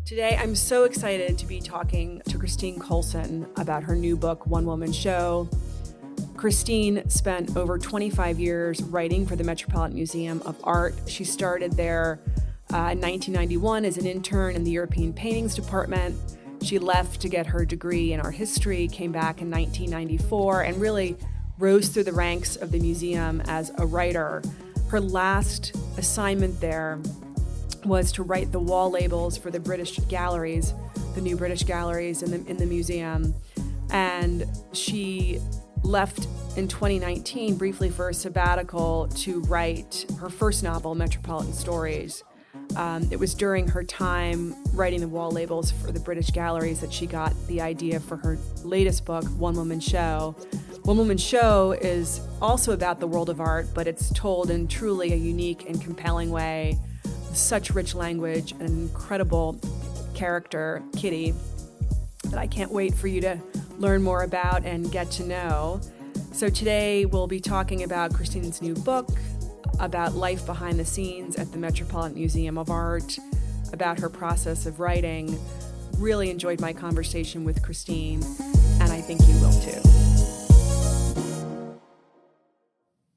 Today, I'm so excited to be talking to Christine Coulson about her new book, One Woman Show. Christine spent over 25 years writing for the Metropolitan Museum of Art. She started there in 1991 as an intern in the European Paintings Department. She left to get her degree in art history, came back in 1994, and really rose through the ranks of the museum as a writer. Her last assignment there was to write the wall labels for the British galleries, the new British galleries in the museum. And she left in 2019 briefly for a sabbatical to write her first novel, Metropolitan Stories. It was during her time writing the wall labels for the British galleries that she got the idea for her latest book, One Woman Show. One Woman Show is also about the world of art, but it's told in truly a unique and compelling way. Such rich language, an incredible character, Kitty, that I can't wait for you to learn more about and get to know. So today we'll be talking about Christine's new book, about life behind the scenes at the Metropolitan Museum of Art, about her process of writing. Really enjoyed my conversation with Christine, and I think you will too.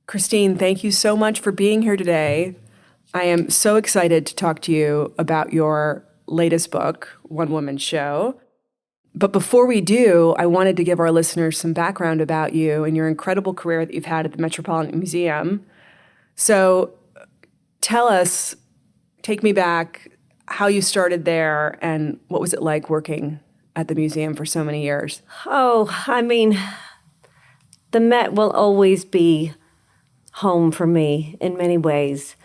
Christine, thank you so much for being here today. I am so excited to talk to you about your latest book, One Woman Show. But before we do, I wanted to give our listeners some background about you and your incredible career that you've had at the Metropolitan Museum. So tell us, take me back, how you started there and what was it like working at the museum for so many years? The Met will always be home for me in many ways.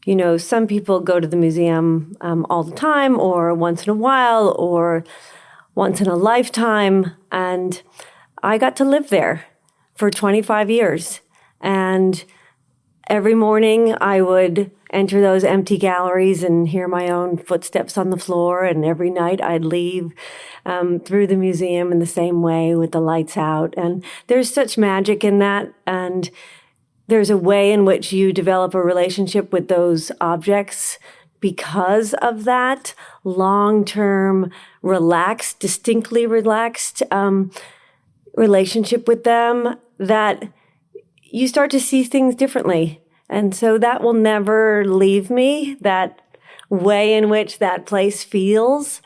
You know, some people go to the museum all the time or once in a while or once in a lifetime. And I got to live there for 25 years. And every morning I would enter those empty galleries and hear my own footsteps on the floor. And every night I'd leave through the museum in the same way with the lights out. And there's such magic in that. And there's a way in which you develop a relationship with those objects because of that long-term, relaxed, distinctly relaxed relationship with them that you start to see things differently. And so that will never leave me, that way in which that place feels.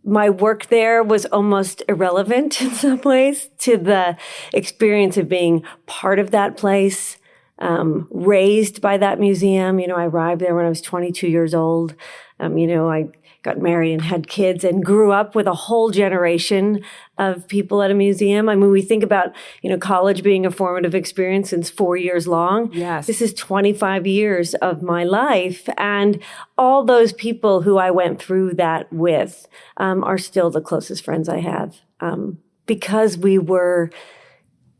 My work there was almost irrelevant in some ways to the experience of being part of that place, raised by that museum. You know, I arrived there when I was 22 years old. I got married and had kids and grew up with a whole generation of people at a museum. I mean, we think about, college being a formative experience since 4 years long. Yes. This is 25 years of my life. And all those people who I went through that with are still the closest friends I have because we were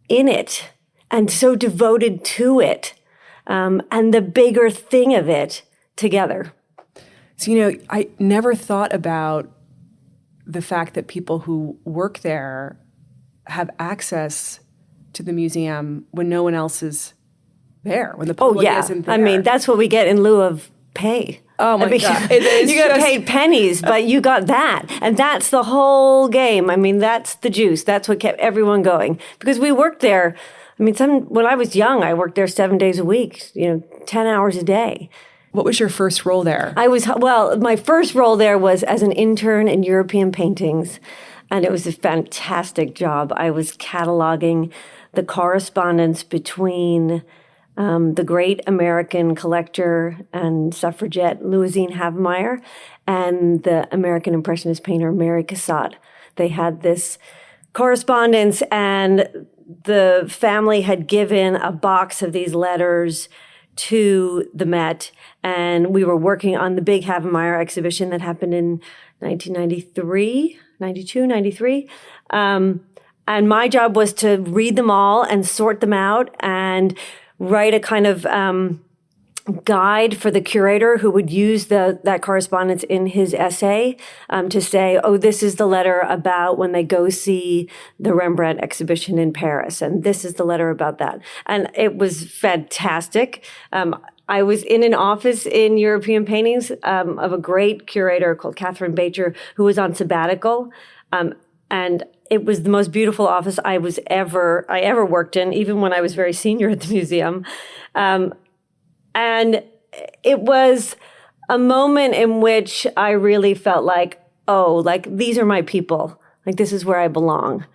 in it and so devoted to it and the bigger thing of it together. So, I never thought about the fact that people who work there have access to the museum when no one else is there, when the public isn't there. I mean, that's what we get in lieu of pay. Oh, my God. You got paid pennies, but you got that. And that's the whole game. I mean, that's the juice. That's what kept everyone going. Because we worked there. I mean, when I was young, I worked there 7 days a week, 10 hours a day. What was your first role there? My first role there was as an intern in European paintings, and it was a fantastic job. I was cataloging the correspondence between the great American collector and suffragette Louisine Havemeyer and the American Impressionist painter Mary Cassatt. They had this correspondence, and the family had given a box of these letters to the Met, and we were working on the big Havemeyer exhibition that happened in 1993, 92, 93. And my job was to read them all and sort them out and write a kind of guide for the curator who would use that correspondence in his essay to say, oh, this is the letter about when they go see the Rembrandt exhibition in Paris, and this is the letter about that. And it was fantastic. I was in an office in European paintings of a great curator called Catherine Bacher, who was on sabbatical. And it was the most beautiful office I ever worked in, even when I was very senior at the museum. And it was a moment in which I really felt like, oh, like these are my people. Like this is where I belong.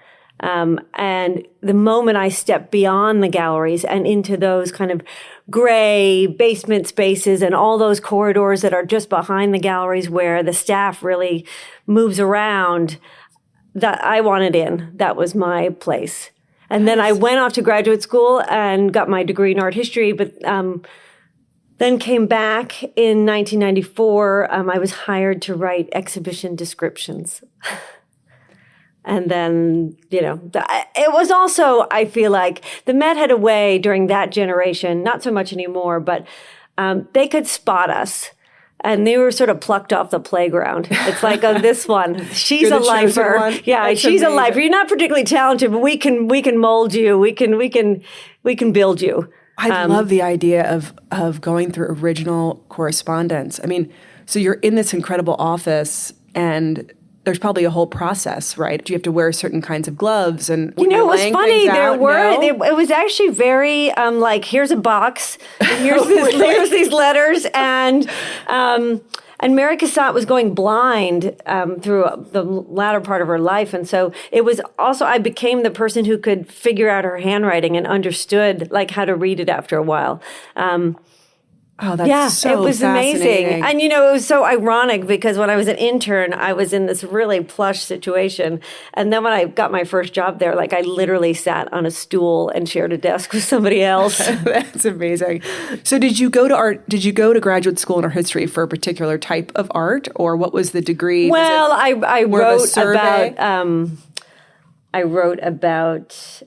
And the moment I stepped beyond the galleries and into those kind of gray basement spaces and all those corridors that are just behind the galleries where the staff really moves around, that I wanted in. That was my place. And then I went off to graduate school and got my degree in art history, but then came back in 1994. I was hired to write exhibition descriptions. And then, it was also, I feel like, the Met had a way during that generation, not so much anymore, but they could spot us. And they were sort of plucked off the playground. It's like, oh, this one, she's a lifer. Yeah, That's she's amazing. a lifer. You're not particularly talented, but we can mold you. We can build you. I love the idea of going through original correspondence. I mean, so you're in this incredible office and there's probably a whole process, right? Do you have to wear certain kinds of gloves? And it was funny. It was actually very like, here's a box, and here's these letters, and Mary Cassatt was going blind through the latter part of her life, and so it was also I became the person who could figure out her handwriting and understood like how to read it after a while. That's so it was amazing. And, it was so ironic because when I was an intern, I was in this really plush situation. And then when I got my first job there, like I literally sat on a stool and shared a desk with somebody else. That's amazing. So did you go to graduate school in art history for a particular type of art, or what was the degree? Well, I wrote about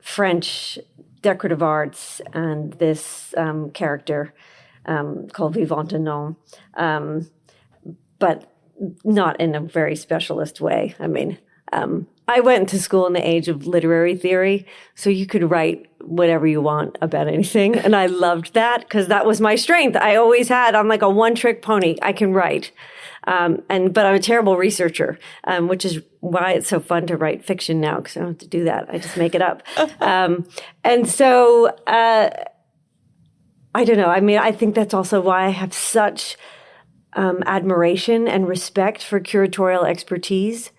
French decorative arts and this character called Vivant et Non, but not in a very specialist way. I mean, I went to school in the age of literary theory, so you could write whatever you want about anything, and I loved that because that was my strength. I always had. I'm like a one-trick pony. I can write. But I'm a terrible researcher, which is why it's so fun to write fiction now, because I don't have to do that. I just make it up. And so, I don't know. I mean, I think that's also why I have such admiration and respect for curatorial expertise.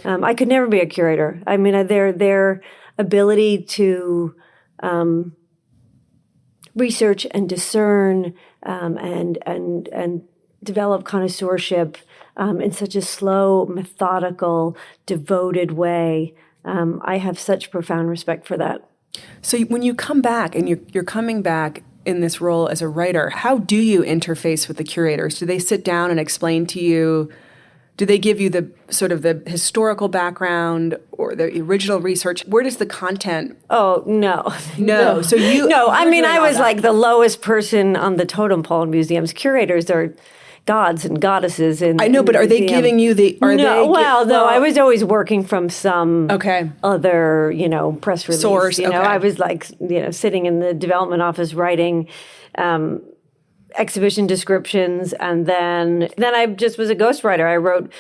I could never be a curator. I mean, their ability to research and discern and develop connoisseurship in such a slow, methodical, devoted way. I have such profound respect for that. So when you come back and you're coming back in this role as a writer, how do you interface with the curators? Do they sit down and explain to you? Do they give you the sort of the historical background or the original research? Where does the content? Oh, no. No. So you? No, I mean, I was like the lowest person on the totem pole in museums. Curators are gods and goddesses. I know, but are they giving you the? I was always working from some other, press release. Source. I was like, sitting in the development office writing exhibition descriptions, and then I just was a ghostwriter. I wrote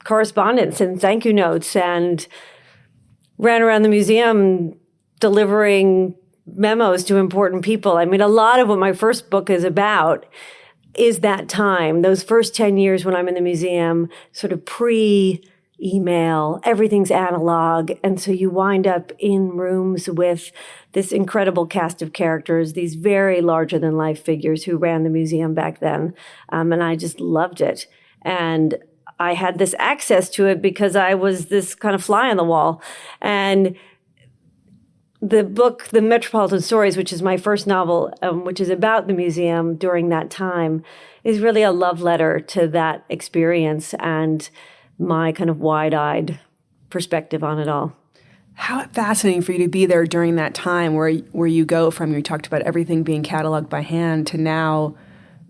correspondence and thank you notes and ran around the museum delivering memos to important people. I mean, a lot of what my first book is about is that time, those first 10 years when I'm in the museum, sort of pre-email, everything's analog. And so you wind up in rooms with this incredible cast of characters, these very larger-than-life figures who ran the museum back then. And I just loved it. And I had this access to it because I was this kind of fly on the wall. And the book, The Metropolitan Stories, which is my first novel, which is about the museum during that time, is really a love letter to that experience and my kind of wide-eyed perspective on it all. How fascinating for you to be there during that time where you go from, you talked about everything being cataloged by hand to now,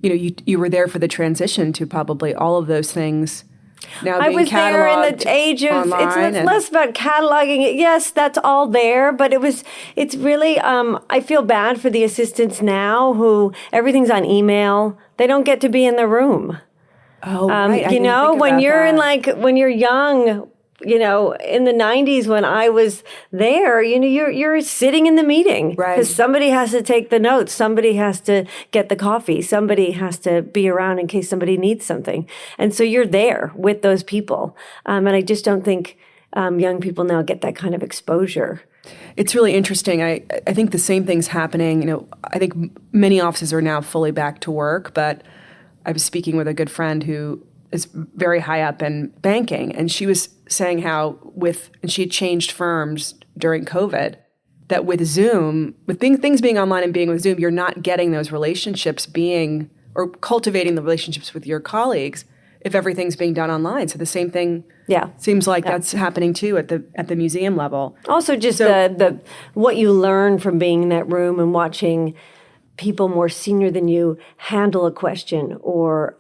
you were there for the transition to probably all of those things now I being was there in cataloged the age of, online it's less about cataloging it. Yes, that's all there, but it's really, I feel bad for the assistants now who everything's on email. They don't get to be in the room. Oh, right. I You didn't know, think when about you're that. when you're young, you know, in the 90s when I was there, you know, you're sitting in the meeting Right. because somebody has to take the notes, somebody has to get the coffee, somebody has to be around in case somebody needs something. And so you're there with those people. And I just don't think young people now get that kind of exposure. It's really interesting. I think the same thing's happening. You know, I think many offices are now fully back to work, but I was speaking with a good friend who is very high up in banking, and she was saying how and she had changed firms during COVID, that with Zoom, things being online and being with Zoom, you're not getting those relationships or cultivating the relationships with your colleagues if everything's being done online. So the same thing seems like that's happening too at the museum level. Also just the what you learn from being in that room and watching people more senior than you handle a question or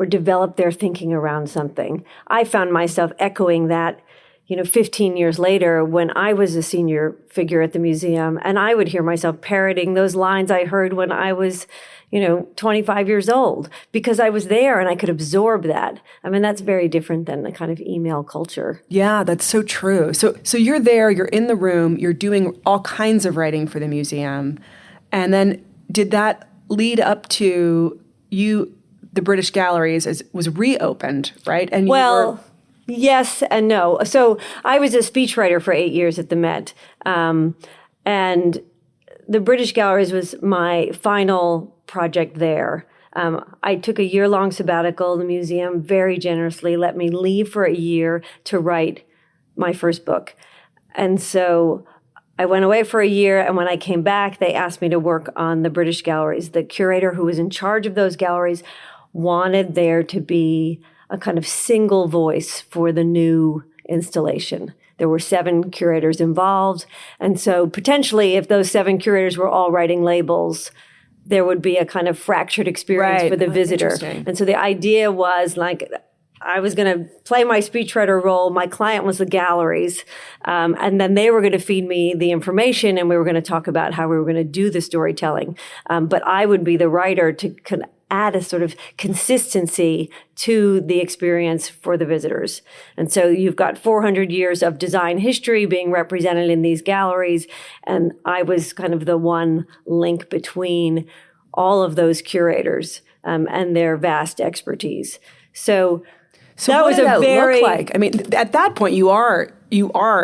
develop their thinking around something. I found myself echoing that, 15 years later when I was a senior figure at the museum, and I would hear myself parroting those lines I heard when I was, 25 years old, because I was there and I could absorb that. I mean, that's very different than the kind of email culture. Yeah, that's so true. So you're there, you're in the room, you're doing all kinds of writing for the museum, and then did that lead up to the British Galleries was reopened, right? And yes and no. So I was a speechwriter for 8 years at the Met, and the British Galleries was my final project there. I took a year-long sabbatical. The museum very generously let me leave for a year to write my first book. And so I went away for a year, and when I came back, they asked me to work on the British Galleries. The curator who was in charge of those galleries wanted there to be a kind of single voice for the new installation. There were 7 curators involved, and so potentially if those 7 curators were all writing labels, there would be a kind of fractured experience for the visitor. And so the idea was I was going to play my speechwriter role. My client was the galleries. And then they were going to feed me the information, and we were going to talk about how we were going to do the storytelling. But I would be the writer to add a sort of consistency to the experience for the visitors. And so you've got 400 years of design history being represented in these galleries. And I was kind of the one link between all of those curators and their vast expertise. So that what was did that very look like? I mean, at that point, you are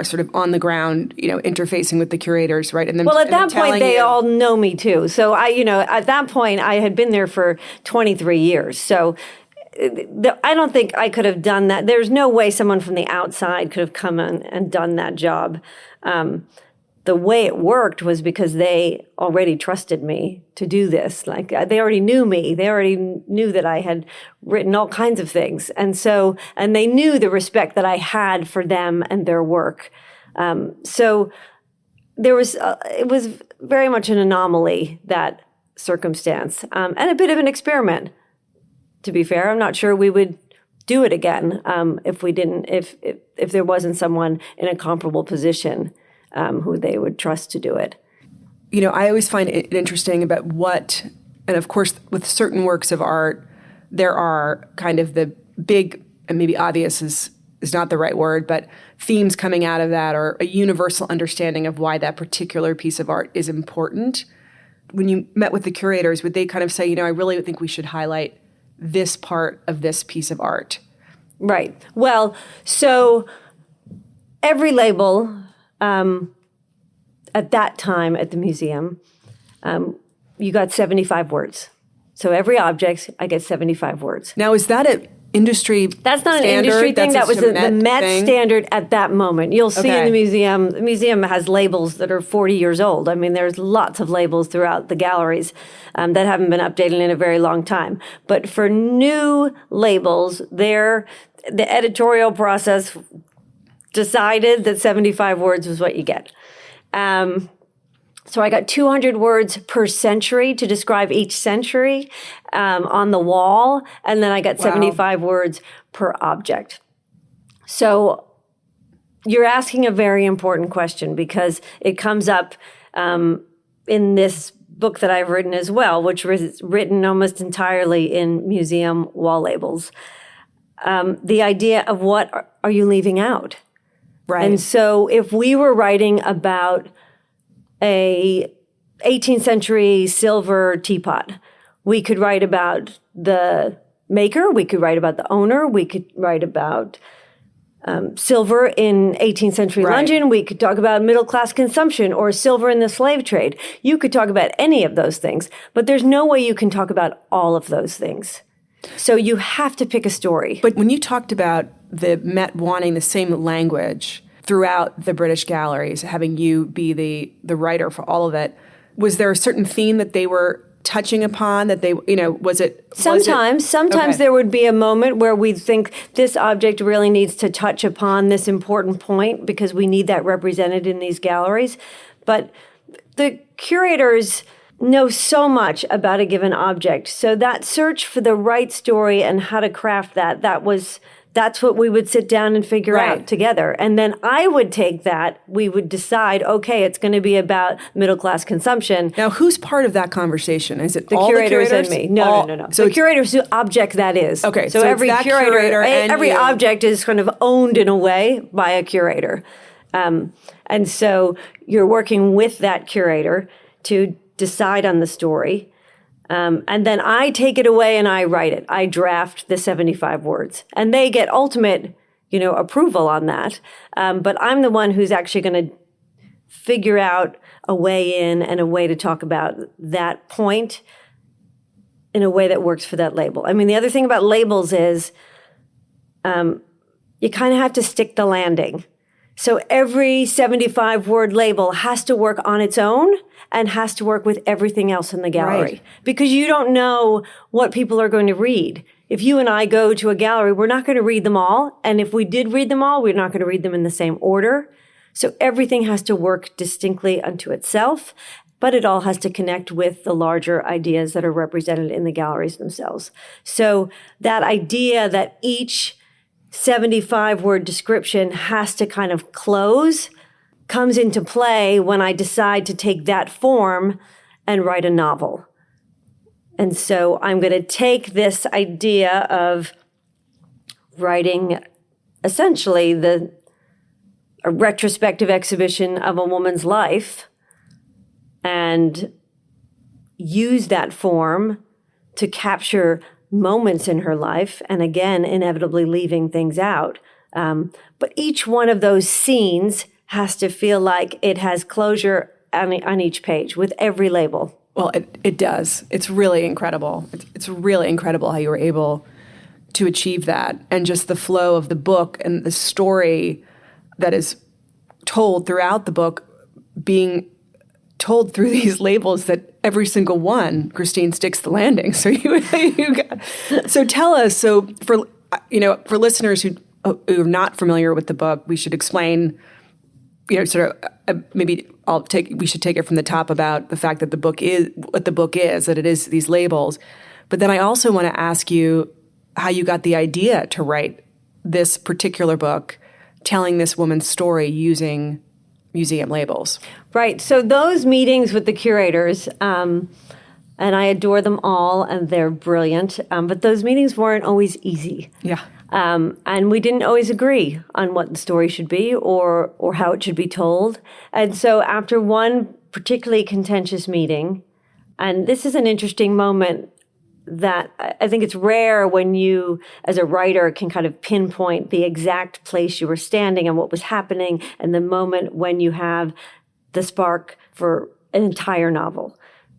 sort of on the ground, interfacing with the curators, right? And then, well, at that point, they all know me too. So at that point, I had been there for 23 years. So I don't think I could have done that. There's no way someone from the outside could have come in and done that job. The way it worked was because they already trusted me to do this. They already knew me. They already knew that I had written all kinds of things. And they knew the respect that I had for them and their work. So it was very much an anomaly, that circumstance, and a bit of an experiment, to be fair. I'm not sure we would do it again if there wasn't someone in a comparable position who they would trust to do it. I always find it interesting about and of course, with certain works of art, there are kind of the big, and maybe obvious is not the right word, but themes coming out of that, or a universal understanding of why that particular piece of art is important. When you met with the curators, would they kind of say, I really think we should highlight this part of this piece of art? Right. Well, so every label at that time at the museum, you got 75 words. So every object, I get 75 words. Now, is that an industry That's not standard? An industry thing. That was the Met thing? standard at that moment. You'll see in the museum has labels that are 40 years old. I mean, there's lots of labels throughout the galleries that haven't been updated in a very long time. But for new labels, the editorial process decided that 75 words was what you get. So I got 200 words per century to describe each century on the wall. And then I got 75 words per object. So you're asking a very important question because it comes up in this book that I've written as well, which was written almost entirely in museum wall labels. The idea of what are you leaving out? Right. And so if we were writing about a 18th century silver teapot, we could write about the maker, we could write about the owner, we could write about silver in 18th century London, we could talk about middle-class consumption or silver in the slave trade. You could talk about any of those things, but there's no way you can talk about all of those things. So you have to pick a story. But when you talked about the Met wanting the same language throughout the British galleries, having you be the writer for all of it, was there a certain theme that they were touching upon, that they, was it? Sometimes Okay. there would be a moment where we think this object really needs to touch upon this important point because we need that represented in these galleries. But the curators know so much about a given object. So that search for the right story and how to craft that's what we would sit down and figure out together. And then I would take that, we would decide, okay, it's going to be about middle-class consumption. Now, who's part of that conversation? Is it The all curators the curators? and me. No. So the curators who object that is. Okay, So so every it's that curator and every you. object is kind of owned in a way by a curator. And so you're working with that curator to decide on the story. And then I take it away and I write it. I draft the 75 words. And they get ultimate, approval on that. But I'm the one who's actually going to figure out a way in and a way to talk about that point in a way that works for that label. I mean, the other thing about labels is you kind of have to stick the landing. So every 75-word label has to work on its own and has to work with everything else in the gallery. Because you don't know what people are going to read. If you and I go to a gallery, we're not going to read them all. And if we did read them all, we're not going to read them in the same order. So everything has to work distinctly unto itself, but it all has to connect with the larger ideas that are represented in the galleries themselves. So that idea that each 75-word description has to kind of close comes into play when I decide to take that form and write a novel. And so I'm going to take this idea of writing essentially a retrospective exhibition of a woman's life and use that form to capture moments in her life, and again, inevitably leaving things out. But each one of those scenes has to feel like it has closure on each page with every label. Well, it does. It's really incredible. It's really incredible how you were able to achieve that, and just the flow of the book and the story that is told throughout the book being told through these labels that every single one, Christine sticks the landing. So so tell us. So for listeners who are not familiar with the book, we should explain. Sort of maybe we should take it from the top about the fact that the book is what the book is, that it is these labels. But then I also want to ask you how you got the idea to write this particular book, telling this woman's story using museum labels. Right. So those meetings with the curators, and I adore them all, and they're brilliant. But those meetings weren't always easy. Yeah. And we didn't always agree on what the story should be or how it should be told. And so after one particularly contentious meeting, and this is an interesting moment that I think it's rare when you, as a writer, can kind of pinpoint the exact place you were standing and what was happening, and the moment when you have the spark for an entire novel.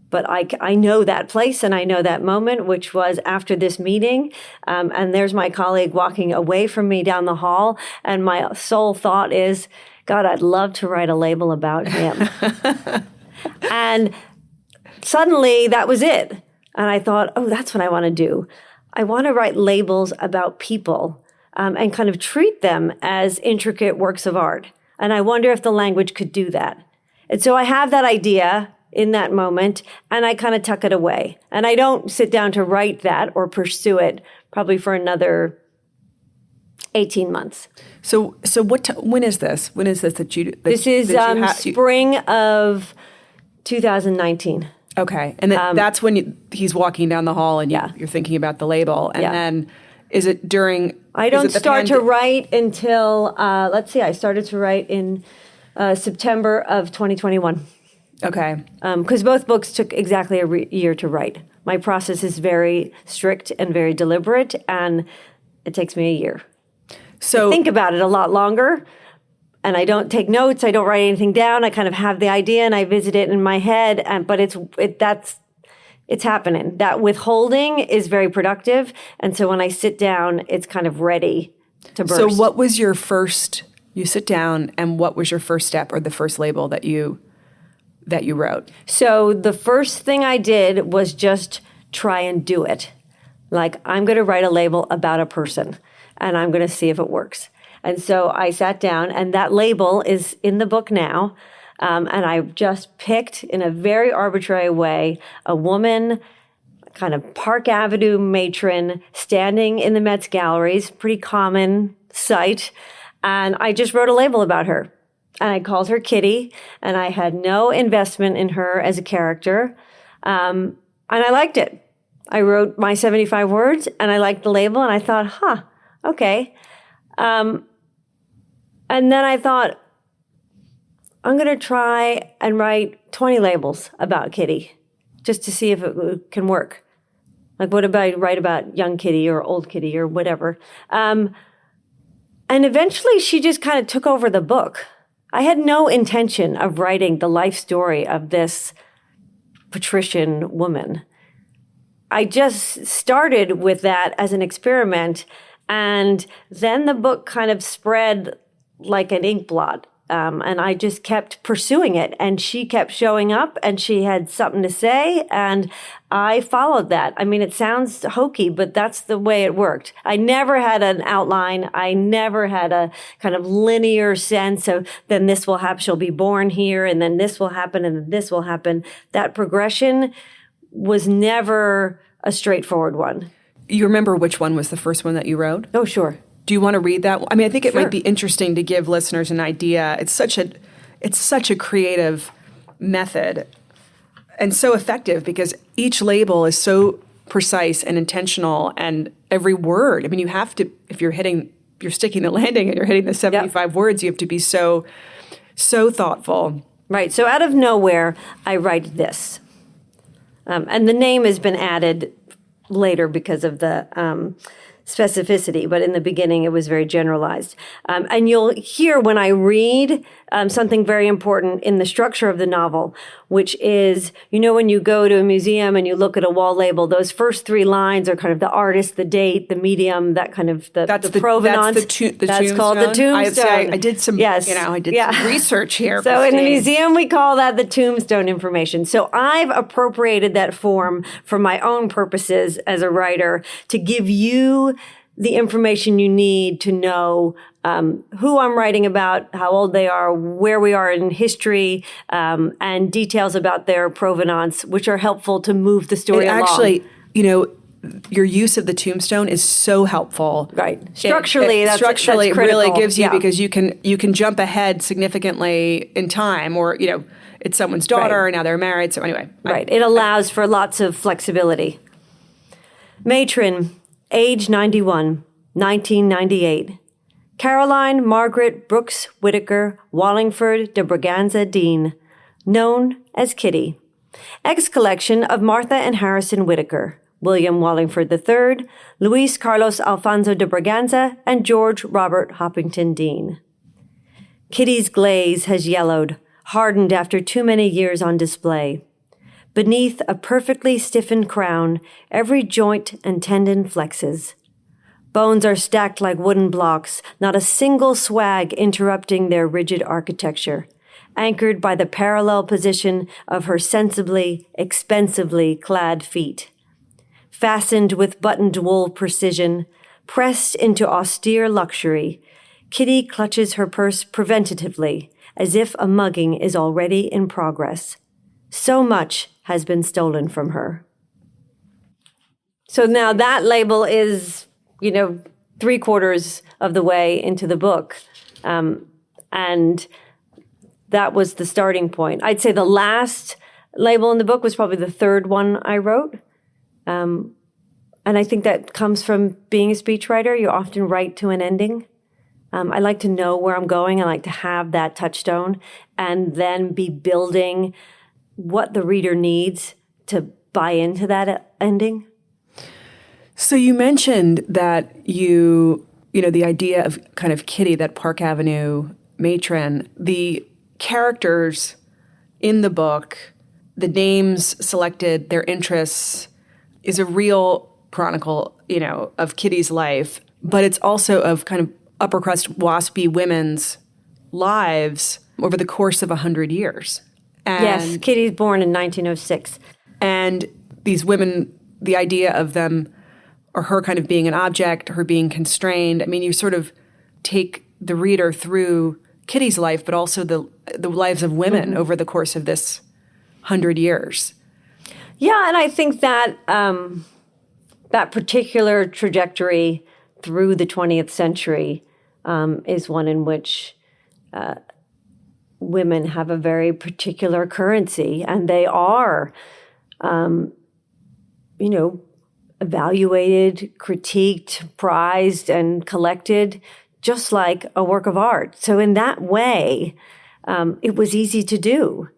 But I know that place and I know that moment, which was after this meeting. And there's my colleague walking away from me down the hall. And my sole thought is, God, I'd love to write a label about him. And suddenly that was it. And I thought, oh, that's what I want to do. I want to write labels about people and kind of treat them as intricate works of art. And I wonder if the language could do that. And so I have that idea in that moment, and I kind of tuck it away. And I don't sit down to write that or pursue it probably for another 18 months. So when is this? When is this that you? This is spring of 2019. Okay, and then that's when he's walking down the hall, and you're thinking about the label, and then is it during? I don't start to write until let's see. I started to write in September of 2021. Okay, because both books took exactly a year to write. My process is very strict and very deliberate, and it takes me a year. So I think about it a lot longer, and I don't take notes. I don't write anything down. I kind of have the idea and I visit it in my head. But it's happening. That withholding is very productive, and so when I sit down, it's kind of ready to burst. So what was your first? You sit down, and what was your first step or the first label that you wrote? So the first thing I did was just try and do it. Like, I'm going to write a label about a person, and I'm going to see if it works. And so I sat down, and that label is in the book now. And I just picked, in a very arbitrary way, a woman, kind of Park Avenue matron, standing in the Met's galleries, pretty common sight. And I just wrote a label about her. And I called her Kitty, and I had no investment in her as a character. And I liked it. I wrote my 75 words, and I liked the label, and I thought, okay. And then I thought, I'm going to try and write 20 labels about Kitty, just to see if it can work. Like, what about I write about young Kitty or old Kitty or whatever? And eventually she just kind of took over the book. I had no intention of writing the life story of this patrician woman. I just started with that as an experiment, and then the book kind of spread like an ink blot. And I just kept pursuing it, and she kept showing up, and she had something to say, and I followed that. I mean, it sounds hokey, but that's the way it worked. I never had an outline. I never had a kind of linear sense of, then this will happen, she'll be born here, and then this will happen, and then this will happen. That progression was never a straightforward one. You remember which one was the first one that you wrote? Oh, sure. Do you want to read that? I mean, I think it Sure. might be interesting to give listeners an idea. It's such a creative method and so effective because each label is so precise and intentional, and every word. I mean, you have to, if you're sticking the landing and you're hitting the 75 words, you have to be so thoughtful. Right. So out of nowhere, I write this. And the name has been added later because of the specificity, but in the beginning it was very generalized. And you'll hear when I read something very important in the structure of the novel, which is, when you go to a museum and you look at a wall label, those first three lines are kind of the artist, the date, the medium, that kind of the provenance. That's called the tombstone. I did some, some research here. So in a museum, we call that the tombstone information. So I've appropriated that form for my own purposes as a writer to give you the information you need to know who I'm writing about, how old they are, where we are in history, and details about their provenance, which are helpful to move the story along. Actually, your use of the tombstone is so helpful. Right. Structurally, that's it really gives you, because you can jump ahead significantly in time, or, it's someone's daughter, and now they're married. So anyway. Right. It allows for lots of flexibility. Matron, age 91, 1998. Caroline Margaret Brooks Whitaker Wallingford de Braganza Dean, known as Kitty. Ex-collection of Martha and Harrison Whitaker, William Wallingford III, Luis Carlos Alfonso de Braganza, and George Robert Hoppington Dean. Kitty's glaze has yellowed, hardened after too many years on display. Beneath a perfectly stiffened crown, every joint and tendon flexes. Bones are stacked like wooden blocks, not a single swag interrupting their rigid architecture, anchored by the parallel position of her sensibly, expensively clad feet. Fastened with buttoned wool precision, pressed into austere luxury, Kitty clutches her purse preventatively as if a mugging is already in progress. So much has been stolen from her. So now that label is, 3/4 of the way into the book. And that was the starting point. I'd say the last label in the book was probably the third one I wrote. And I think that comes from being a speechwriter. You often write to an ending. I like to know where I'm going. I like to have that touchstone and then be building what the reader needs to buy into that ending. So you mentioned that the idea of kind of Kitty, that Park Avenue matron, the characters in the book, the names selected, their interests, is a real chronicle, of Kitty's life, but it's also of kind of upper crust waspy women's lives over the course of 100 years. And, yes, Kitty's born in 1906. And these women, the idea of them, or her kind of being an object, her being constrained. I mean, you sort of take the reader through Kitty's life, but also the lives of women over the course of this 100 years. Yeah, and I think that that particular trajectory through the 20th century is one in which women have a very particular currency, and they are, evaluated, critiqued, prized, and collected just like a work of art. So in that way, it was easy to do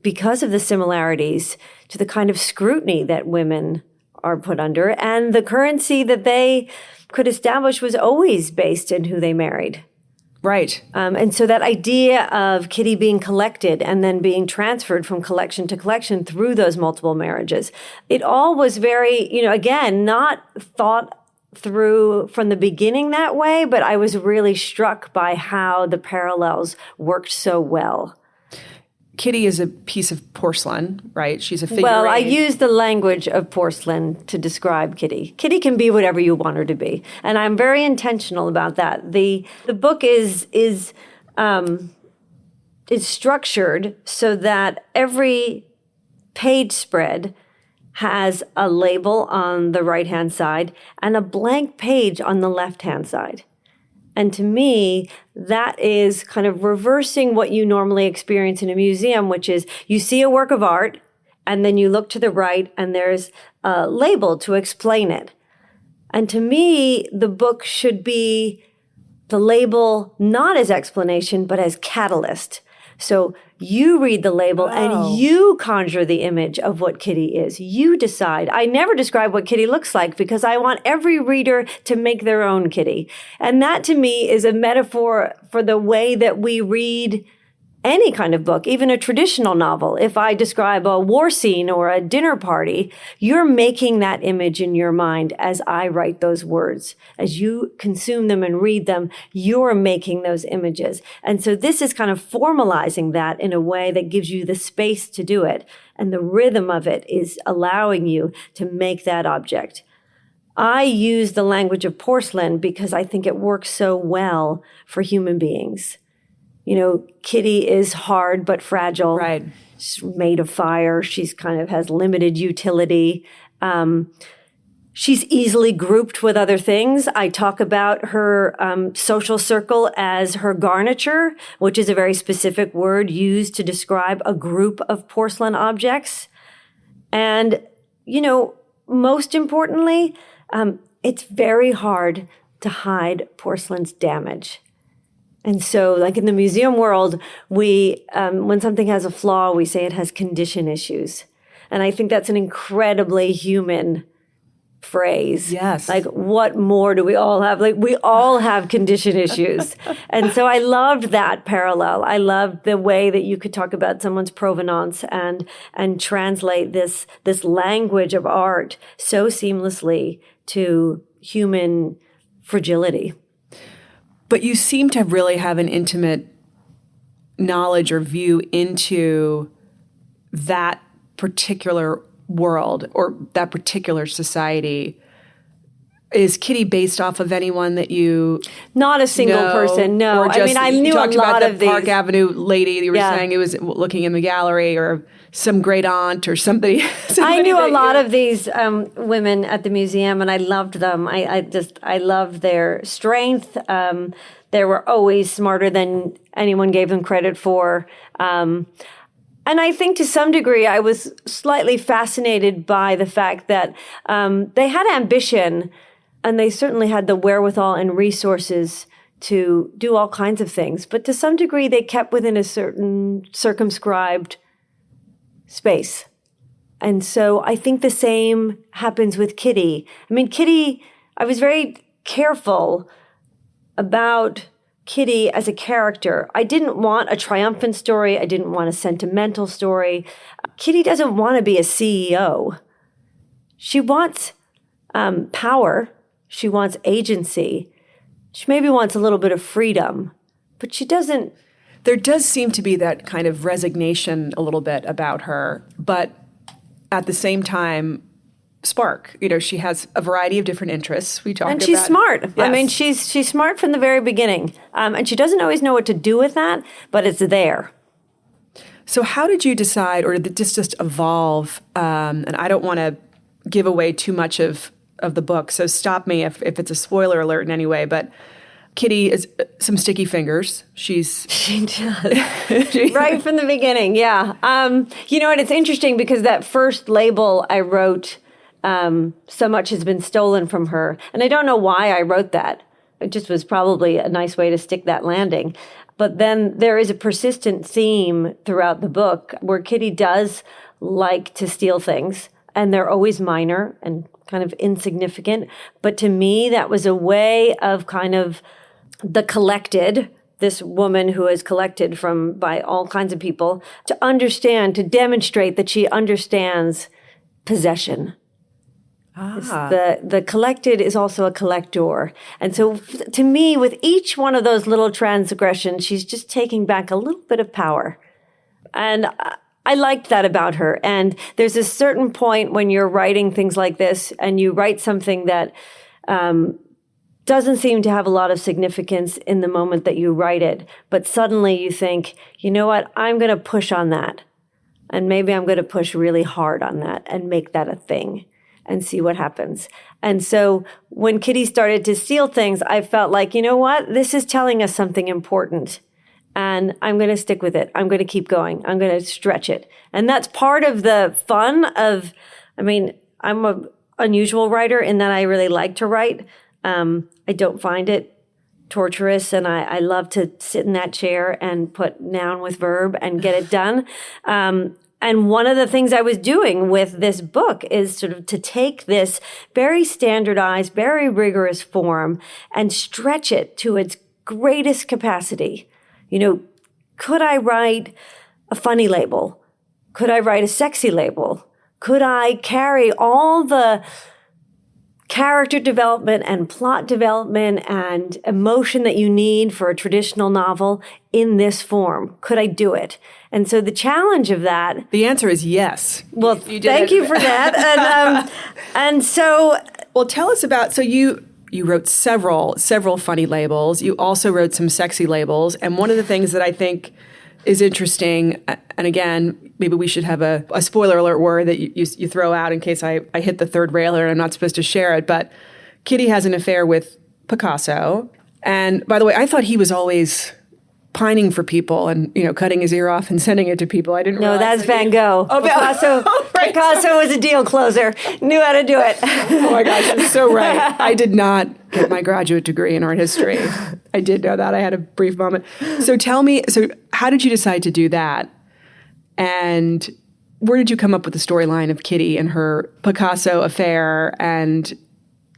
because of the similarities to the kind of scrutiny that women are put under, and the currency that they could establish was always based in who they married. Right. And so that idea of Kitty being collected and then being transferred from collection to collection through those multiple marriages, it all was very, again, not thought through from the beginning that way, but I was really struck by how the parallels worked so well. Kitty is a piece of porcelain, right? She's a figurine. Well, I use the language of porcelain to describe Kitty. Kitty can be whatever you want her to be, and I'm very intentional about that. The book is structured so that every page spread has a label on the right-hand side and a blank page on the left-hand side. And to me, that is kind of reversing what you normally experience in a museum, which is you see a work of art and then you look to the right and there's a label to explain it. And to me, the book should be the label not as explanation, but as catalyst. So you read the label and you conjure the image of what Kitty is. You decide. I never describe what Kitty looks like because I want every reader to make their own Kitty. And that to me is a metaphor for the way that we read any kind of book, even a traditional novel. If I describe a war scene or a dinner party, you're making that image in your mind as I write those words. As you consume them and read them, you're making those images. And so this is kind of formalizing that in a way that gives you the space to do it. And the rhythm of it is allowing you to make that object. I use the language of porcelain because I think it works so well for human beings. Kitty is hard but fragile. Right. She's made of fire. She's kind of has limited utility. She's easily grouped with other things. I talk about her social circle as her garniture, which is a very specific word used to describe a group of porcelain objects. And, most importantly, it's very hard to hide porcelain's damage. And so, like in the museum world, we, when something has a flaw, we say it has condition issues. And I think that's an incredibly human phrase. Yes. Like, what more do we all have? Like, we all have condition issues. And so I loved that parallel. I loved the way that you could talk about someone's provenance and translate this language of art so seamlessly to human fragility. But you seem to really have an intimate knowledge or view into that particular world or that particular society. Is Kitty based off of anyone that you Not a single know? person, no. Or just, I you knew a talked lot about of the Park these. Avenue lady you were saying who was looking in the gallery, or some great aunt or somebody. I knew a lot of these women at the museum, and I loved them. I loved their strength. They were always smarter than anyone gave them credit for. And I think to some degree, I was slightly fascinated by the fact that they had ambition, and they certainly had the wherewithal and resources to do all kinds of things. But to some degree, they kept within a certain circumscribed space. And so I think the same happens with Kitty. I mean, Kitty, I was very careful about Kitty as a character. I didn't want a triumphant story. I didn't want a sentimental story. Kitty doesn't want to be a CEO. She wants power. She wants agency. She maybe wants a little bit of freedom, but she doesn't. There does seem to be that kind of resignation a little bit about her, but at the same time, spark. She has a variety of different interests. We talked about. And she's smart. Yes. I mean, she's smart from the very beginning. And she doesn't always know what to do with that, but it's there. So how did you decide, or did this just evolve? And I don't want to give away too much of the book, so stop me if it's a spoiler alert in any way, but Kitty is some sticky fingers. She does. Right from the beginning, yeah. And it's interesting because that first label I wrote, so much has been stolen from her. And I don't know why I wrote that. It just was probably a nice way to stick that landing. But then there is a persistent theme throughout the book where Kitty does like to steal things. And they're always minor and kind of insignificant. But to me, that was a way of kind of the collected, this woman who is collected by all kinds of people, to understand, to demonstrate that she understands possession. The collected is also a collector. And so to me, with each one of those little transgressions, she's just taking back a little bit of power. And I liked that about her. And there's a certain point when you're writing things like this and you write something that doesn't seem to have a lot of significance in the moment that you write it. But suddenly you think, you know what, I'm going to push on that. And maybe I'm going to push really hard on that and make that a thing and see what happens. And so when Kitty started to steal things, I felt like, you know what, this is telling us something important. And I'm going to stick with it. I'm going to keep going. I'm going to stretch it. And that's part of the fun of, I'm an unusual writer in that I really like to write. I don't find it torturous, and I love to sit in that chair and put noun with verb and get it done. And one of the things I was doing with this book is sort of to take this very standardized, very rigorous form and stretch it to its greatest capacity. Could I write a funny label? Could I write a sexy label? Could I carry all the character development and plot development and emotion that you need for a traditional novel in this form? Could I do it? And so the challenge of that... The answer is yes. Well, thank you for that. And so... Well, tell us about... So you wrote several funny labels. You also wrote some sexy labels. And one of the things that I think is interesting, and again, maybe we should have a spoiler alert word that you throw out in case I hit the third railer and I'm not supposed to share it, but Kitty has an affair with Picasso. And by the way, I thought he was always pining for people and, cutting his ear off and sending it to people. I didn't realize. No, that's Van Gogh. Oh, Picasso, right. Picasso was a deal closer, knew how to do it. Oh my gosh, you're so right. I did not get my graduate degree in art history. I did know that. I had a brief moment. So tell me, how did you decide to do that? And where did you come up with the storyline of Kitty and her Picasso affair? And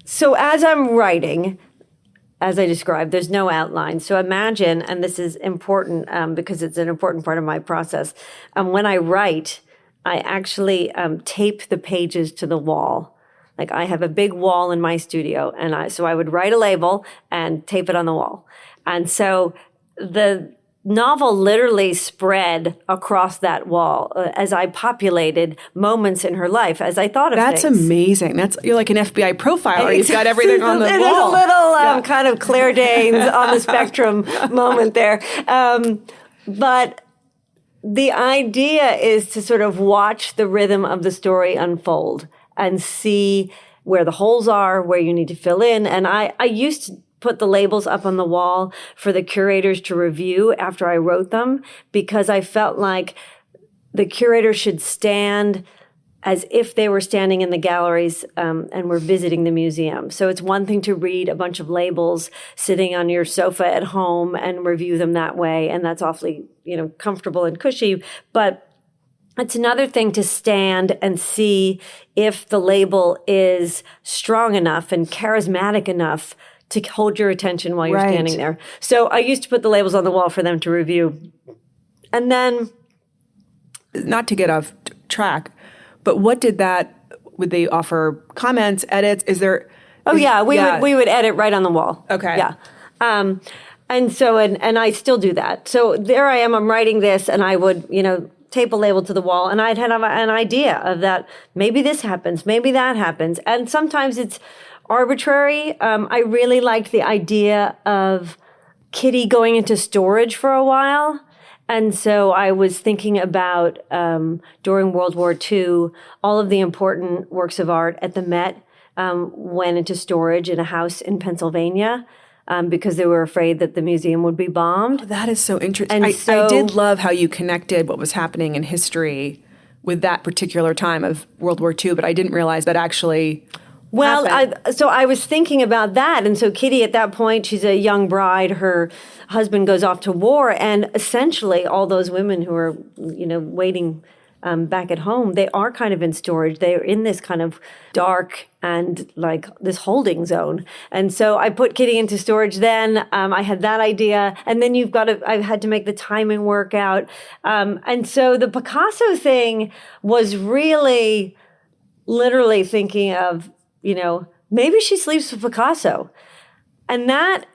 so as I'm writing, as I described, there's no outline. So imagine, and this is important because it's an important part of my process, when I write, I actually tape the pages to the wall. Like I have a big wall in my studio, and so I would write a label and tape it on the wall. And so the novel literally spread across that wall as I populated moments in her life, as I thought of That's things. amazing. You're like an FBI profiler. You've got everything on the wall. There's a little kind of Claire Danes on the spectrum moment there. But the idea is to sort of watch the rhythm of the story unfold and see where the holes are, where you need to fill in. And I used to put the labels up on the wall for the curators to review after I wrote them, because I felt like the curator should stand as if they were standing in the galleries and were visiting the museum. So it's one thing to read a bunch of labels sitting on your sofa at home and review them that way, and that's awfully, comfortable and cushy. But it's another thing to stand and see if the label is strong enough and charismatic enough to hold your attention while you're standing there. So I used to put the labels on the wall for them to review. And then, not to get off track, but would they offer comments, edits? We would edit right on the wall. Okay. Yeah. And so, and I still do that. So there I am, I'm writing this, and I would, tape a label to the wall, and I'd have an idea of that. Maybe this happens, maybe that happens. And sometimes it's arbitrary. I really liked the idea of Kitty going into storage for a while. And so I was thinking about, during World War II, all of the important works of art at the Met went into storage in a house in Pennsylvania because they were afraid that the museum would be bombed. Oh, that is so interesting. I did love how you connected what was happening in history with that particular time of World War II, but I didn't realize that actually so I was thinking about that. And so Kitty, at that point, she's a young bride. Her husband goes off to war. And essentially all those women who are, waiting back at home, they are kind of in storage. They're in this kind of dark and like this holding zone. And so I put Kitty into storage then. I had that idea. And then I had to make the timing work out. And so the Picasso thing was really literally thinking of, maybe she sleeps with Picasso. And that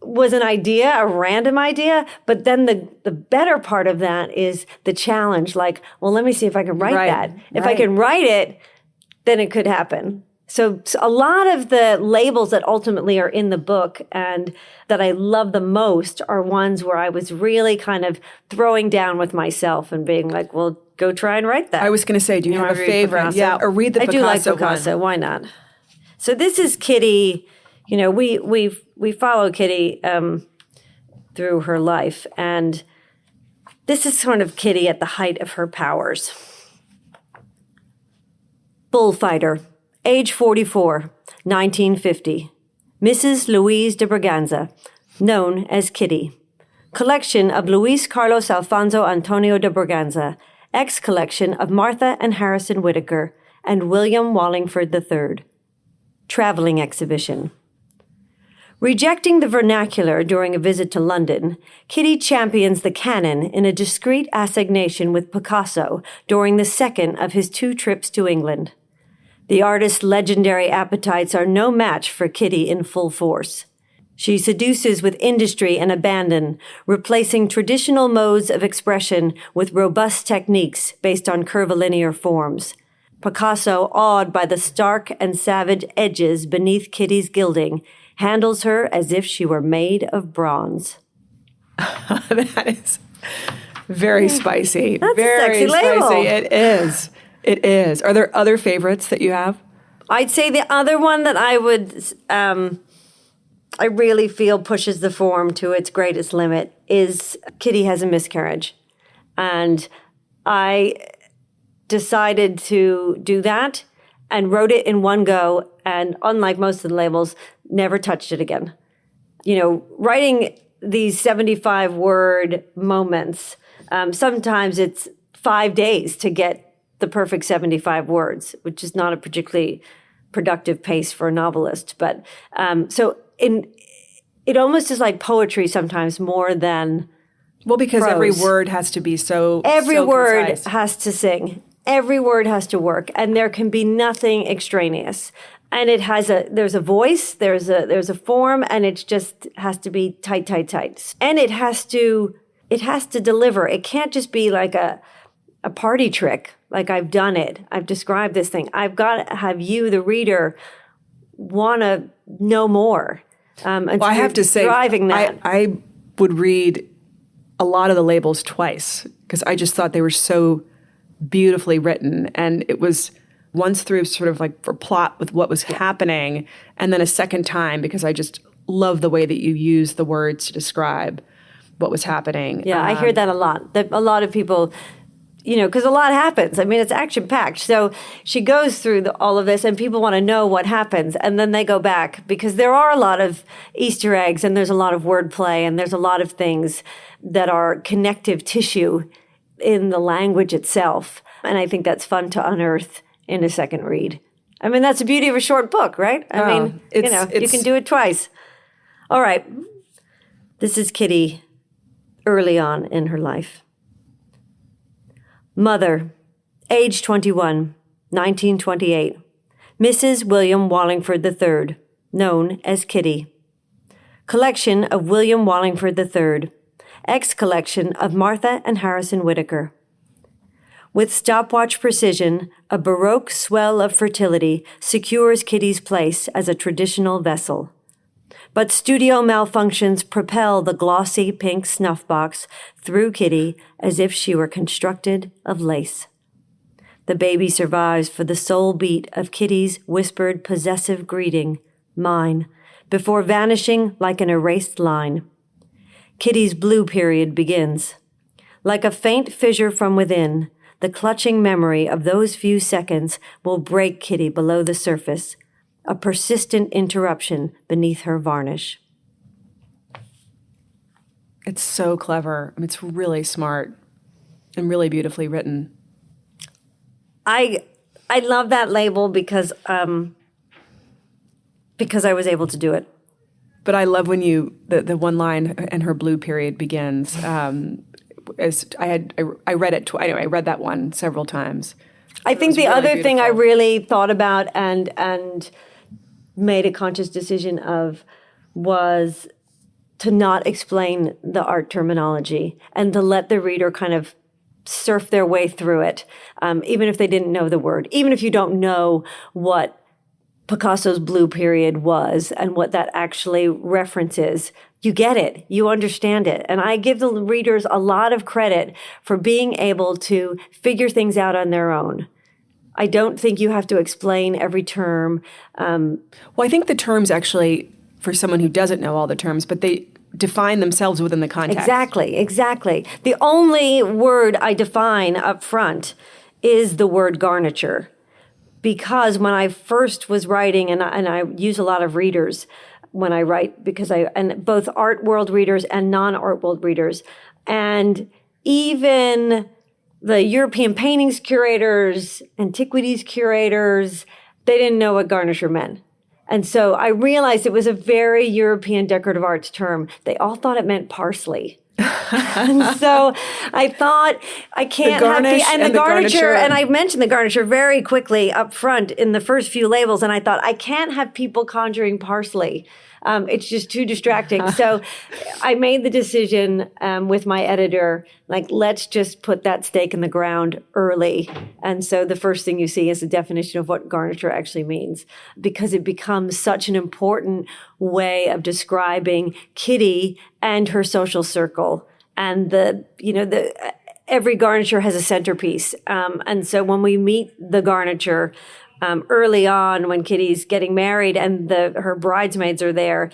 was an idea, a random idea. But then the better part of that is the challenge. Like, well, let me see if I can write that. If I can write it, then it could happen. So a lot of the labels that ultimately are in the book and that I love the most are ones where I was really kind of throwing down with myself and being like, well, go try and write that. I was going to say, do you have a favorite? Picasso? Yeah, or read the Picasso I do like Picasso. one. Why not? So this is Kitty. We follow Kitty through her life, and this is sort of Kitty at the height of her powers. Bullfighter, age 44, 1950. Mrs. Louise de Braganza, known as Kitty. Collection of Luis Carlos Alfonso Antonio de Braganza, ex-collection of Martha and Harrison Whitaker and William Wallingford III. Traveling exhibition. Rejecting the vernacular during a visit to London, Kitty champions the canon in a discreet assignation with Picasso during the second of his 2 trips to England. The artist's legendary appetites are no match for Kitty in full force. She seduces with industry and abandon, replacing traditional modes of expression with robust techniques based on curvilinear forms. Picasso, awed by the stark and savage edges beneath Kitty's gilding, handles her as if she were made of bronze. That is very spicy. That's very a sexy label. Spicy. It is. It is. Are there other favorites that you have? I'd say the other one that I would, I really feel pushes the form to its greatest limit is Kitty Has a Miscarriage. And I decided to do that and wrote it in one go, and unlike most of the labels, never touched it again. Writing these 75-word moments, sometimes it's 5 days to get the perfect 75 words, which is not a particularly productive pace for a novelist. But it almost is like poetry sometimes more than because prose. Every word has to be so Every word concise. has to sing. Every word has to work, and there can be nothing extraneous. And there's a voice, there's a form, and it just has to be tight, tight, tight. And it has to deliver. It can't just be like a party trick. Like, I've done it. I've described this thing. I've got to have you, the reader, want to know more. And I have to say, driving that. I would read a lot of the labels twice because I just thought they were so beautifully written. And it was once through sort of like for plot with what was happening, and then a second time because I just love the way that you use the words to describe what was happening. Yeah, I hear that a lot. That a lot of people, because a lot happens. I mean, it's action-packed. So she goes through all of this, and people want to know what happens, and then they go back because there are a lot of Easter eggs, and there's a lot of wordplay, and there's a lot of things that are connective tissue in the language itself. And I think that's fun to unearth in a second read. I mean, that's the beauty of a short book, right? I mean, you can do it twice. All right. This is Kitty early on in her life. Mother, age 21, 1928. Mrs. William Wallingford III, known as Kitty. Collection of William Wallingford III. Ex-collection of Martha and Harrison Whitaker. With stopwatch precision, a Baroque swell of fertility secures Kitty's place as a traditional vessel. But studio malfunctions propel the glossy pink snuff box through Kitty as if she were constructed of lace. The baby survives for the sole beat of Kitty's whispered possessive greeting, mine, before vanishing like an erased line. Kitty's blue period begins. Like a faint fissure from within, the clutching memory of those few seconds will break Kitty below the surface, a persistent interruption beneath her varnish. It's so clever. I mean, it's really smart and really beautifully written. I love that label because I was able to do it. But I love when the one line and her blue period begins. As I read it. I read that one several times. I think the other thing I really thought about and made a conscious decision of was to not explain the art terminology and to let the reader kind of surf their way through it, even if they didn't know the word, even if you don't know what Picasso's blue period was and what that actually references. You get it. You understand it. And I give the readers a lot of credit for being able to figure things out on their own. I don't think you have to explain every term. Well, I think the terms actually, for someone who doesn't know all the terms, but they define themselves within the context. Exactly. The only word I define up front is the word garniture. Because when I first was writing, and I use a lot of readers when I write, and both art world readers and non-art world readers, and even the European paintings curators, antiquities curators, they didn't know what garniture meant. And so I realized it was a very European decorative arts term. They all thought it meant parsley. And so I thought I can't have the garniture, and I mentioned the garniture very quickly up front in the first few labels, and I thought I can't have people conjuring parsley. It's just too distracting. So I made the decision with my editor, let's just put that stake in the ground early. And so the first thing you see is the definition of what garniture actually means, because it becomes such an important way of describing Kitty and her social circle. And every garniture has a centerpiece. And so when we meet the garniture, early on when Kitty's getting married and her bridesmaids are there,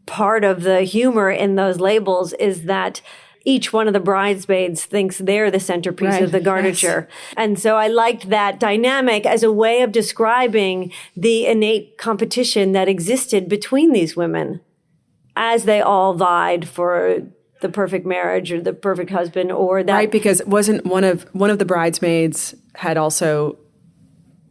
part of the humor in those labels is that each one of the bridesmaids thinks they're the centerpiece of the garniture. Yes. And so I liked that dynamic as a way of describing the innate competition that existed between these women as they all vied for the perfect marriage or the perfect husband, or that. Right, because wasn't one of the bridesmaids had also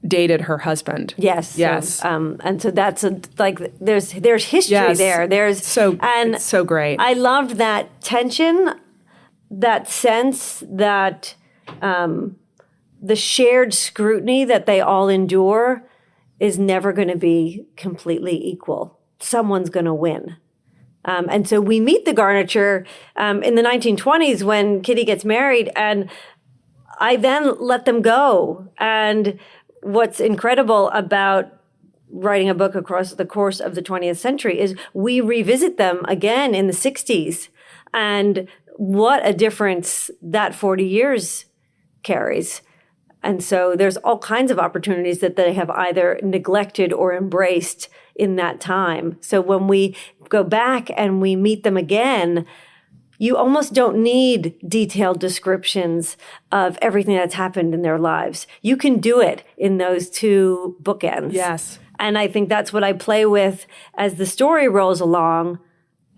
dated her husband. Yes. So, and so that's there's history there. It's so great. I loved that tension, that sense that the shared scrutiny that they all endure is never going to be completely equal. Someone's going to win. And so we meet the Garniture in the 1920s when Kitty gets married, and I then let them go. And what's incredible about writing a book across the course of the 20th century is we revisit them again in the 60s. And what a difference that 40 years carries. And so there's all kinds of opportunities that they have either neglected or embraced in that time. So when we go back and we meet them again, you almost don't need detailed descriptions of everything that's happened in their lives. You can do it in those two bookends. Yes. And I think that's what I play with as the story rolls along.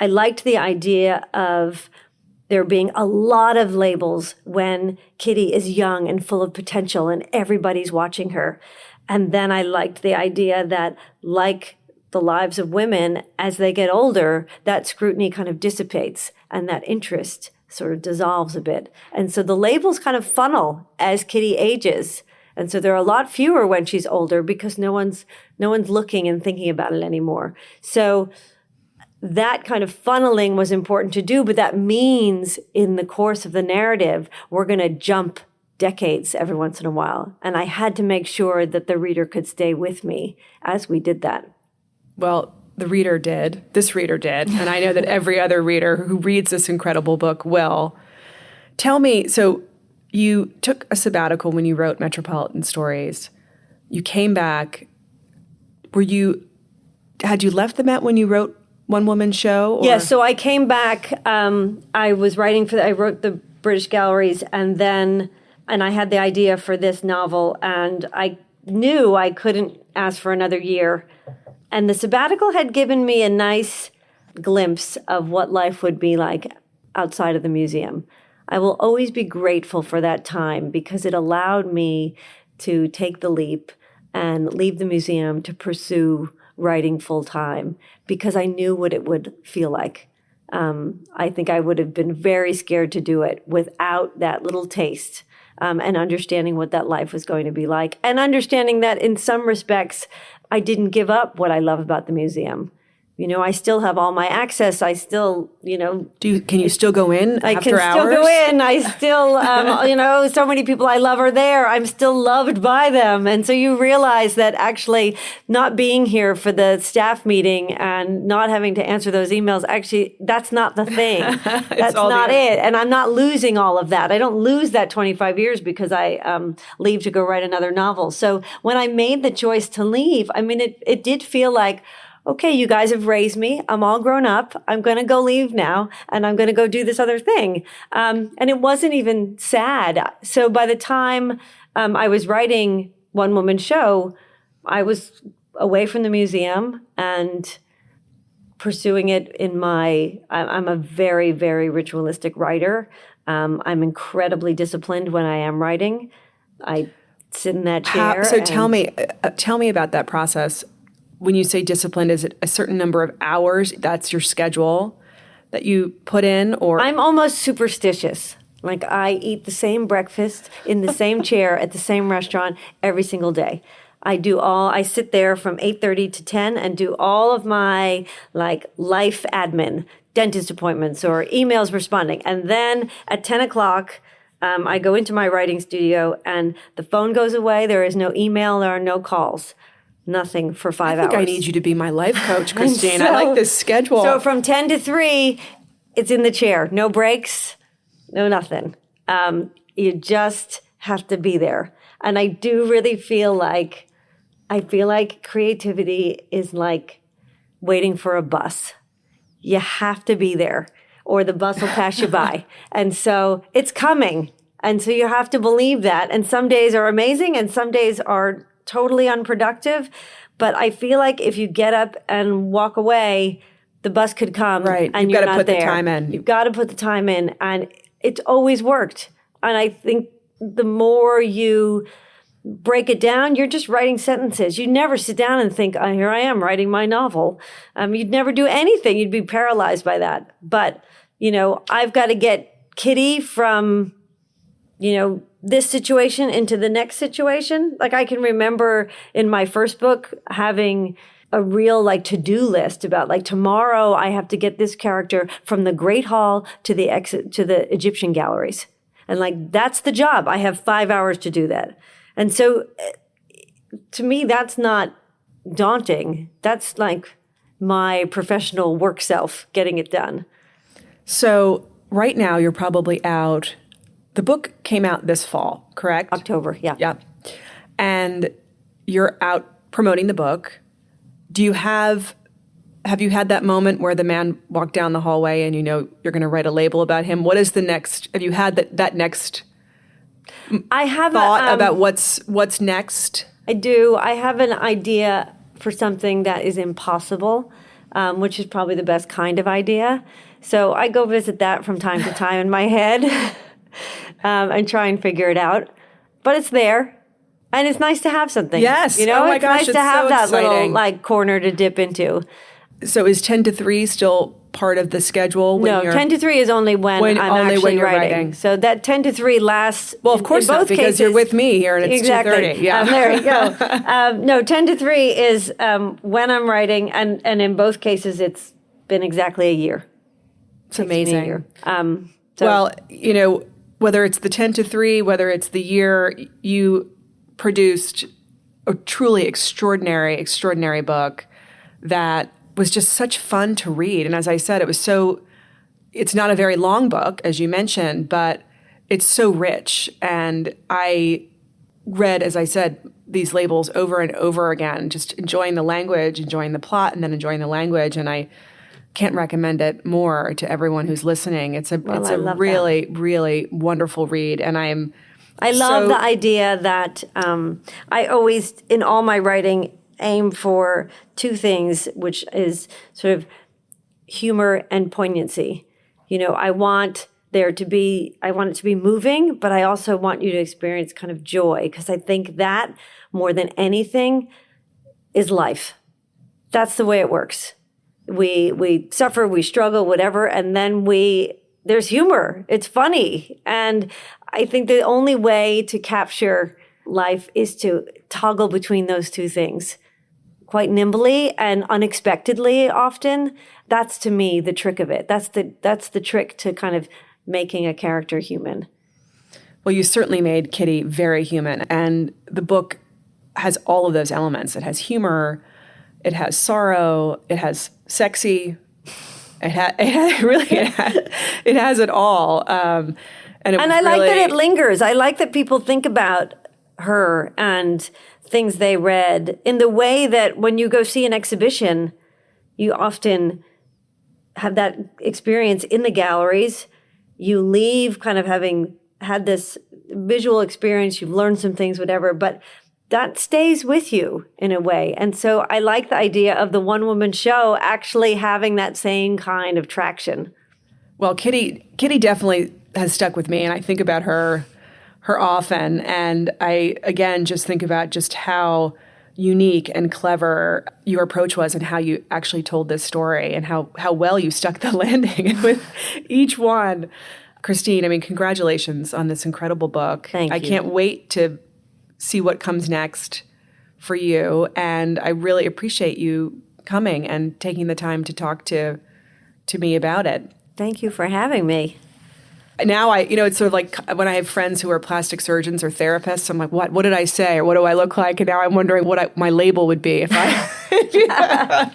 I liked the idea of there being a lot of labels when Kitty is young and full of potential and everybody's watching her. And then I liked the idea that, like the lives of women, as they get older, that scrutiny kind of dissipates and that interest sort of dissolves a bit. And so the labels kind of funnel as Kitty ages. And so there are a lot fewer when she's older because no one's looking and thinking about it anymore. So that kind of funneling was important to do, but that means in the course of the narrative, we're going to jump decades every once in a while. And I had to make sure that the reader could stay with me as we did that. Well, the reader did. This reader did. And I know that every other reader who reads this incredible book will. Tell me, so you took a sabbatical when you wrote Metropolitan Stories. You came back. Had you left the Met when you wrote One Woman Show? Or? Yeah, so I came back. I was writing I wrote the British Galleries, and I had the idea for this novel, and I knew I couldn't ask for another year. And the sabbatical had given me a nice glimpse of what life would be like outside of the museum. I will always be grateful for that time because it allowed me to take the leap and leave the museum to pursue writing full time because I knew what it would feel like. I think I would have been very scared to do it without that little taste and understanding what that life was going to be like, and understanding that in some respects, I didn't give up what I love about the museum. You know, I still have all my access. I still, Can you still go in I after can hours? still go in. I still, so many people I love are there. I'm still loved by them. And so you realize that actually not being here for the staff meeting and not having to answer those emails, actually, that's not the thing. That's not it. And I'm not losing all of that. I don't lose that 25 years because I leave to go write another novel. So when I made the choice to leave, I mean, it did feel like, okay, you guys have raised me. I'm all grown up. I'm going to go leave now, and I'm going to go do this other thing. And it wasn't even sad. So by the time I was writing One Woman Show, I was away from the museum and pursuing it I'm a very, very ritualistic writer. I'm incredibly disciplined when I am writing. I sit in that chair. Tell me about that process. When you say disciplined, is it a certain number of hours? That's your schedule that you put in? Or I'm almost superstitious. Like I eat the same breakfast in the same chair at the same restaurant every single day. I sit there from 8:30 to 10 and do all of my life admin, dentist appointments or emails responding. And then at 10 o'clock, I go into my writing studio and the phone goes away. There is no email. There are no calls. Nothing for 5 hours. I need you to be my life coach, Christine. I like this schedule. So from 10 to 3, it's in the chair. No breaks, no nothing. You just have to be there. And I do really feel like creativity is like waiting for a bus. You have to be there or the bus will pass you by. And so it's coming. And so you have to believe that. And some days are amazing and some days are totally unproductive, but I feel like if you get up and walk away, the bus could come. Right. And you've got to put the time in. You've got to put the time in, and it's always worked. And I think the more you break it down, you're just writing sentences. You never sit down and think, oh, here I am writing my novel. You'd never do anything. You'd be paralyzed by that. But, I've got to get Kitty from, this situation into the next situation. Like I can remember in my first book having a real like to-do list about like tomorrow I have to get this character from the Great Hall to the Egyptian galleries. And like, that's the job. I have 5 hours to do that. And so to me, that's not daunting. That's like my professional work self getting it done. So right now you're probably out. The book came out this fall, correct? October, yeah. Yeah. And you're out promoting the book. Do you have you had that moment where the man walked down the hallway and you know you're going to write a label about him? What is the next? Have you had that next I have thought about what's next? I do. I have an idea for something that is impossible, which is probably the best kind of idea. So I go visit that from time to time in my head and try and figure it out. But it's there. And it's nice to have something. Yes. You know, oh my it's gosh, nice it's to have so that exciting. little like corner to dip into. So is 10 to 3 still part of the schedule? No, 10 to 3 is only when I'm actually you're writing. So that 10 to 3 lasts. Well, of course in both not, because cases, you're with me here and it's exactly. 2:30. Yeah. There you go. No, 10 to 3 is when I'm writing. And in both cases, it's been exactly a year. It's amazing. A year. Well, you know, whether it's the 10 to 3, whether it's the year, you produced a truly extraordinary book that was just such fun to read. And as I said, it's not a very long book, as you mentioned, but it's so rich. And I read, as I said, these labels over and over again, just enjoying the language, enjoying the plot, and then enjoying the language. And I can't recommend it more to everyone who's listening. It's a really, really wonderful read. And I love the idea that I always, in all my writing, aim for two things, which is sort of humor and poignancy. You know, I want it to be moving, but I also want you to experience kind of joy, because I think that more than anything is life. That's the way it works. We suffer, we struggle, whatever, and then there's humor. It's funny. And I think the only way to capture life is to toggle between those two things quite nimbly and unexpectedly often. That's, to me, the trick of it. That's the trick to kind of making a character human. Well, you certainly made Kitty very human. And the book has all of those elements. It has humor. It has sorrow. It has sexy. It has it all. And I like that it lingers. I like that people think about her and things they read in the way that when you go see an exhibition, you often have that experience in the galleries. You leave kind of having had this visual experience, you've learned some things, whatever, but that stays with you in a way. And so I like the idea of the one-woman show actually having that same kind of traction. Well, Kitty definitely has stuck with me, and I think about her often. And I, again, just think about just how unique and clever your approach was and how you actually told this story and how well you stuck the landing with each one. Christine, I mean, congratulations on this incredible book. Thank you. I can't wait to see what comes next for you. And I really appreciate you coming and taking the time to talk to me about it. Thank you for having me. Now it's sort of like when I have friends who are plastic surgeons or therapists, I'm like, what did I say? Or what do I look like? And now I'm wondering what my label would be if I...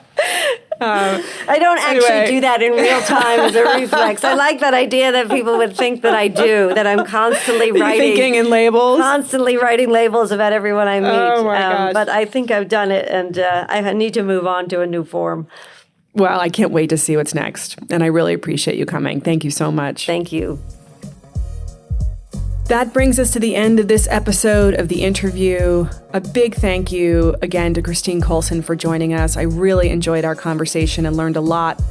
I don't actually do that in real time as a reflex. I like that idea that people would think that I do, that I'm constantly writing. Thinking in labels? Constantly writing labels about everyone I meet. Oh my gosh. But I think I've done it, and I need to move on to a new form. Well, I can't wait to see what's next. And I really appreciate you coming. Thank you so much. Thank you. That brings us to the end of this episode of The Interview. A big thank you again to Christine Coulson for joining us. I really enjoyed our conversation and learned a lot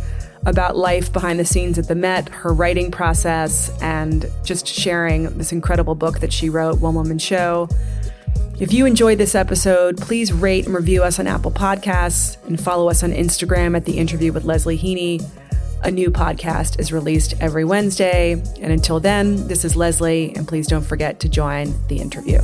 about life behind the scenes at the Met, her writing process, and just sharing this incredible book that she wrote, One Woman Show. If you enjoyed this episode, please rate and review us on Apple Podcasts and follow us on Instagram at The Interview with Leslie Heaney. A new podcast is released every Wednesday. And until then, this is Leslie, and please don't forget to join the interview.